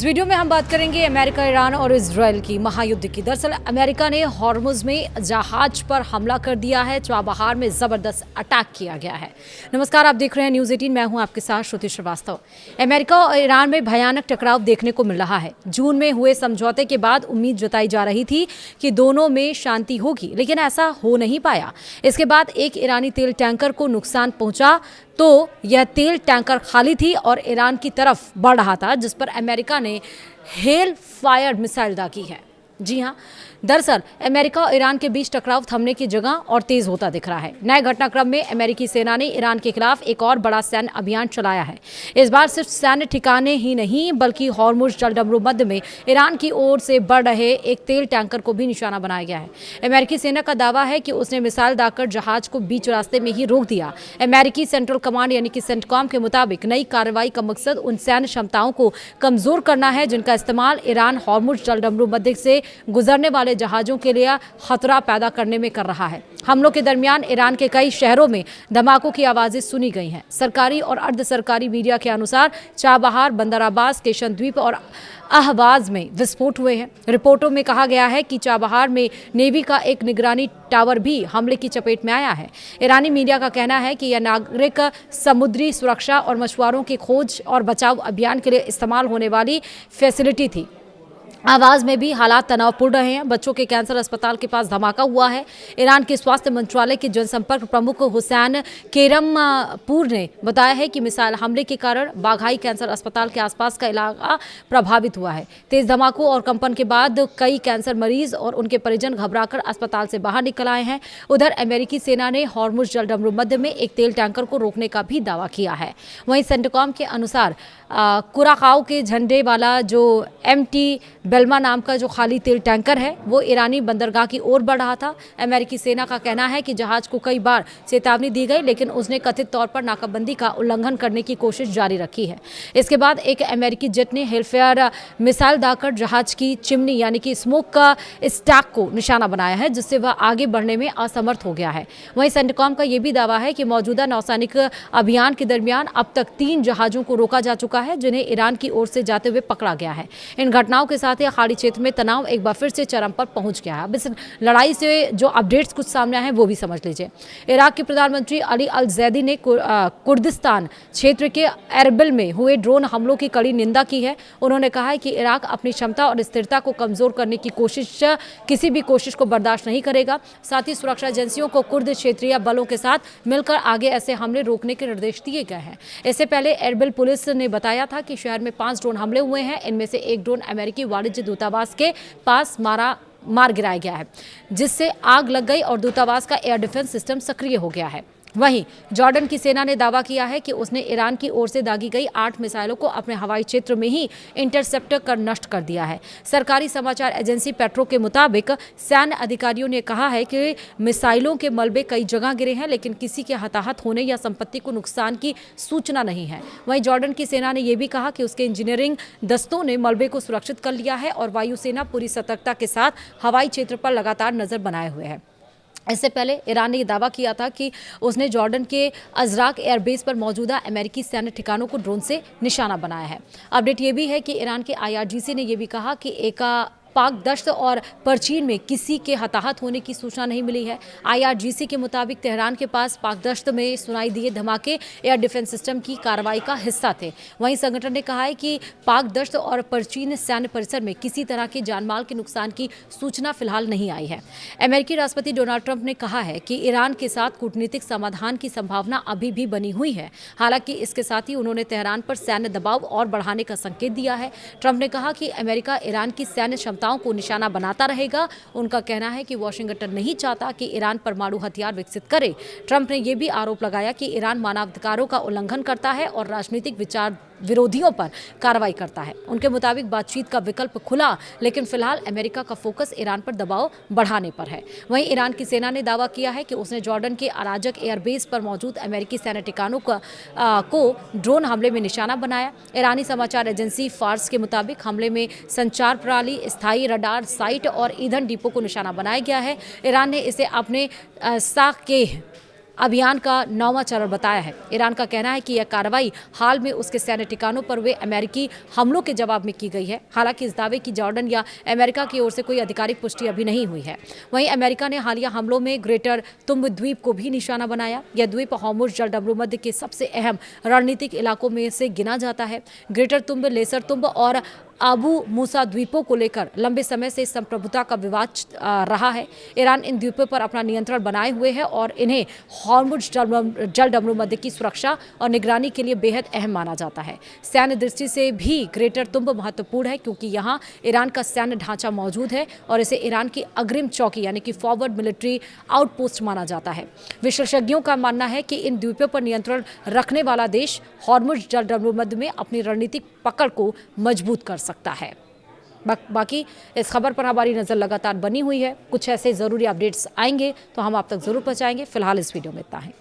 Video में हम बात करेंगे अमेरिका, ईरान और इजरायल की महायुद्ध की। दरअसल अमेरिका ने हॉर्मुज में जहाज पर हमला कर दिया है। चाबहार में जबरदस्त अटैक किया गया है। नमस्कार, आप देख रहे हैं न्यूज़ 18। मैं हूं आपके साथ श्रुति श्रीवास्तव। अमेरिका और ईरान में भयानक टकराव देखने को मिल रहा है। जून में हुए समझौते के बाद उम्मीद जताई जा रही थी कि दोनों में शांति होगी, लेकिन ऐसा हो नहीं पाया। इसके बाद एक ईरानी तेल टैंकर को नुकसान पहुंचा तो यह तेल टैंकर खाली थी और ईरान की तरफ बढ़ रहा था, जिस पर अमेरिका ने हेल फायर मिसाइल दागी है। जी हां, दरअसल अमेरिका और ईरान के बीच टकराव थमने की जगह और तेज होता दिख रहा है। नए घटनाक्रम में अमेरिकी सेना ने ईरान के खिलाफ एक और बड़ा सैन्य अभियान चलाया है। इस बार सिर्फ सैन्य ठिकाने ही नहीं बल्कि हॉर्मुज जलडमरू मध्य में ईरान की ओर से बढ़ रहे एक तेल टैंकर को भी निशाना बनाया गया है। अमेरिकी सेना का दावा है कि उसने मिसाइल दागकर जहाज को बीच रास्ते में ही रोक दिया। अमेरिकी सेंट्रल कमांड यानी कि सेंटकॉम के मुताबिक नई कार्रवाई का मकसद उन सैन्य क्षमताओं को कमजोर करना है जिनका इस्तेमाल ईरान हॉर्मुज जलडमरू मध्य से गुजरने वाले जहाजों के लिए खतरा पैदा करने में कर रहा है। हमलों के दरमियान ईरान के कई शहरों में धमाकों की आवाजें सुनी गई हैं। सरकारी और अर्ध सरकारी मीडिया के अनुसार चाबहार, बंदर अब्बास, केशन द्वीप और अहवाज में विस्फोट हुए हैं। रिपोर्टों में कहा गया है कि चाबहार में नेवी का एक निगरानी टावर भी हमले की चपेट में आया है। ईरानी मीडिया का कहना है कि यह नागरिक समुद्री सुरक्षा और मछुआरों की खोज और बचाव अभियान के लिए इस्तेमाल होने वाली फैसिलिटी थी। आवाज में भी हालात तनावपूर्ण रहे हैं। बच्चों के कैंसर अस्पताल के पास धमाका हुआ है। ईरान के स्वास्थ्य मंत्रालय के जनसंपर्क प्रमुख हुसैन केरमपुर ने बताया है कि मिसाइल हमले के कारण बाघाई कैंसर अस्पताल के आसपास का इलाका प्रभावित हुआ है। तेज धमाकों और कंपन के बाद कई कैंसर मरीज और उनके परिजन घबराकर अस्पताल से बाहर निकल आए हैं। उधर अमेरिकी सेना ने हॉर्मुज जलडमरू मध्य में एक तेल टैंकर को रोकने का भी दावा किया है। वहीं सेंटकॉम के अनुसार कुराकाओ के झंडे वाला जो MT बेल्मा नाम का जो खाली तेल टैंकर है वो ईरानी बंदरगाह की ओर बढ़ रहा था। अमेरिकी सेना का कहना है कि जहाज को कई बार चेतावनी दी गई, लेकिन उसने कथित तौर पर नाकाबंदी का उल्लंघन करने की कोशिश जारी रखी है। इसके बाद एक अमेरिकी जेट ने हेलफेयर मिसाइल दागकर जहाज की चिमनी यानी कि स्मोक का स्टैक को निशाना बनाया है, जिससे वह आगे बढ़ने में असमर्थ हो गया है। वहीं सेंटकॉम का यह भी दावा है कि मौजूदा नौसैनिक अभियान के दरमियान अब तक 3 जहाजों को रोका जा चुका है, जिन्हें ईरान की ओर से जाते हुए पकड़ा गया है। इन घटनाओं के साथ खाड़ी क्षेत्र में तनाव एक बार फिर से चरम पर पहुंच गया है। अब इस लड़ाई से जो अपडेट्स कुछ सामने आए हैं वो भी समझ लीजिए। इराक के प्रधानमंत्री अली अल जैदी ने कुर्दिस्तान क्षेत्र के एरबिल में हुए ड्रोन हमलों की कड़ी निंदा की है। उन्होंने कहा है कि इराक अपनी क्षमता और स्थिरता को कमजोर करने की किसी भी कोशिश को बर्दाश्त नहीं करेगा। साथ ही सुरक्षा एजेंसियों को कुर्द क्षेत्रीय बलों के साथ मिलकर आगे ऐसे हमले रोकने के निर्देश दिए गए हैं। इससे पहले एरबिल पुलिस ने बताया था कि शहर में 5 ड्रोन हमले हुए हैं। इनमें से एक ड्रोन अमेरिकी वाणिज्य दूतावास के पास मार गिराया गया है, जिससे आग लग गई और दूतावास का एयर डिफेंस सिस्टम सक्रिय हो गया है। वहीं जॉर्डन की सेना ने दावा किया है कि उसने ईरान की ओर से दागी गई 8 मिसाइलों को अपने हवाई क्षेत्र में ही इंटरसेप्ट कर नष्ट कर दिया है। सरकारी समाचार एजेंसी पेट्रो के मुताबिक सैन्य अधिकारियों ने कहा है कि मिसाइलों के मलबे कई जगह गिरे हैं, लेकिन किसी के हताहत होने या संपत्ति को नुकसान की सूचना नहीं है। वहीं जॉर्डन की सेना ने यह भी कहा कि उसके इंजीनियरिंग दस्तों ने मलबे को सुरक्षित कर लिया है और वायुसेना पूरी सतर्कता के साथ हवाई क्षेत्र पर लगातार नजर बनाए हुए है। इससे पहले ईरान ने यह दावा किया था कि उसने जॉर्डन के अजराक एयरबेस पर मौजूदा अमेरिकी सैन्य ठिकानों को ड्रोन से निशाना बनाया है। अपडेट ये भी है कि ईरान के IRGC ने यह भी कहा कि पाक दश्त और परचीन में किसी के हताहत होने की सूचना नहीं मिली है। IRGC के मुताबिक तेहरान के पास पाक दश्त में सुनाई दिए धमाके एयर डिफेंस सिस्टम की कार्रवाई का हिस्सा थे। वहीं संगठन ने कहा है कि पाक दश्त और परचीन सैन्य परिसर में किसी तरह के जानमाल के नुकसान की सूचना फिलहाल नहीं आई है। अमेरिकी राष्ट्रपति डोनाल्ड ट्रंप ने कहा है कि ईरान के साथ कूटनीतिक समाधान की संभावना अभी भी बनी हुई है। हालांकि इसके साथ ही उन्होंने तेहरान पर सैन्य दबाव और बढ़ाने का संकेत दिया है। ट्रंप ने कहा कि अमेरिका ईरान की सैन्य क्षमता को निशाना बनाता रहेगा। उनका कहना है कि वॉशिंगटन नहीं चाहता कि ईरान परमाणु हथियार विकसित करे। ट्रंप ने यह भी आरोप लगाया कि ईरान मानवाधिकारों का उल्लंघन करता है और राजनीतिक विचार विरोधियों पर कार्रवाई करता है। उनके मुताबिक बातचीत का विकल्प खुला, लेकिन फिलहाल अमेरिका का फोकस ईरान पर दबाव बढ़ाने पर है। वहीं ईरान की सेना ने दावा किया है कि उसने जॉर्डन के अराजक एयरबेस पर मौजूद अमेरिकी सैन्य ठिकानों को ड्रोन हमले में निशाना बनाया। ईरानी समाचार एजेंसी फार्स के मुताबिक हमले में संचार प्रणाली, स्थायी रडार साइट और ईंधन डिपो को निशाना बनाया गया है। ईरान ने इसे अपने साकेह अभियान का 9वां चरण बताया है। ईरान का कहना है कि यह कार्रवाई हाल में उसके सैन्य ठिकानों पर हुए अमेरिकी हमलों के जवाब में की गई है। हालांकि इस दावे की जॉर्डन या अमेरिका की ओर से कोई आधिकारिक पुष्टि अभी नहीं हुई है। वहीं अमेरिका ने हालिया हमलों में ग्रेटर तुम्ब द्वीप को भी निशाना बनाया। यह द्वीप हॉर्मुज़ जलडमरूमध्य के सबसे अहम रणनीतिक इलाकों में से गिना जाता है। ग्रेटर तुम्ब, लेसर तुम्ब और आबू मूसा द्वीपों को लेकर लंबे समय से संप्रभुता का विवाद रहा है। ईरान इन द्वीपों पर अपना नियंत्रण बनाए हुए है और इन्हें हॉर्मुज़ जलडमरूमध्य की सुरक्षा और निगरानी के लिए बेहद अहम माना जाता है। सैन्य दृष्टि से भी ग्रेटर तुम्ब महत्वपूर्ण है क्योंकि यहाँ ईरान का सैन्य ढांचा मौजूद है और इसे ईरान की अग्रिम चौकी यानी कि फॉरवर्ड मिलिट्री आउटपोस्ट माना जाता है। विशेषज्ञों का मानना है कि इन द्वीपों पर नियंत्रण रखने वाला देश हॉर्मुज़ जलडमरूमध्य में अपनी रणनीतिक पकड़ को मजबूत कर सकता है। बाकी इस खबर पर हमारी नज़र लगातार बनी हुई है। कुछ ऐसे ज़रूरी अपडेट्स आएंगे तो हम आप तक ज़रूर पहुंचाएंगे। फिलहाल इस वीडियो में इतना है।